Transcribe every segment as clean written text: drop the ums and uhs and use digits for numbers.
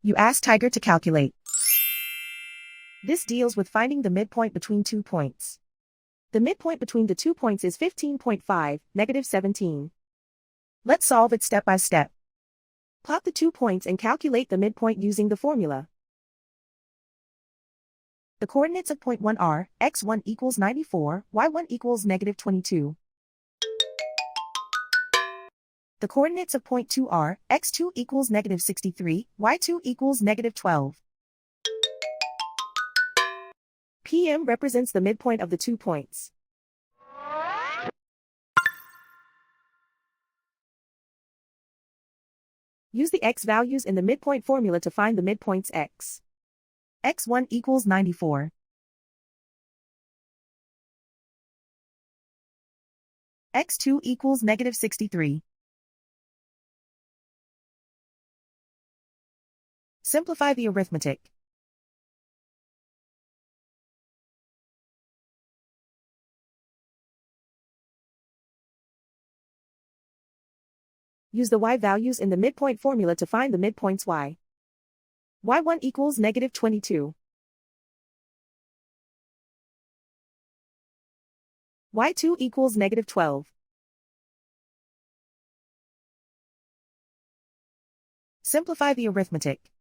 You ask Tiger to calculate. This deals with finding the midpoint between 2 points. The midpoint between the 2 points is 15.5, -17. Let's solve it step by step. Plot the 2 points and calculate the midpoint using the formula. The coordinates of point 1 are, x1 equals 94, y1 equals -22. The coordinates of point 2 are, x2 equals -63, y2 equals -12. PM represents the midpoint of the 2 points. Use the x values in the midpoint formula to find the midpoints x. x1 equals 94. x2 equals -63. Simplify the arithmetic. Use the y values in the midpoint formula to find the midpoints y. y1 equals -22. y2 equals -12. Simplify the arithmetic.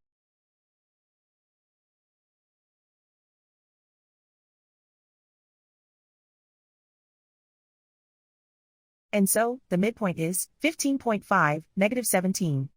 And so, the midpoint is 15.5, -17.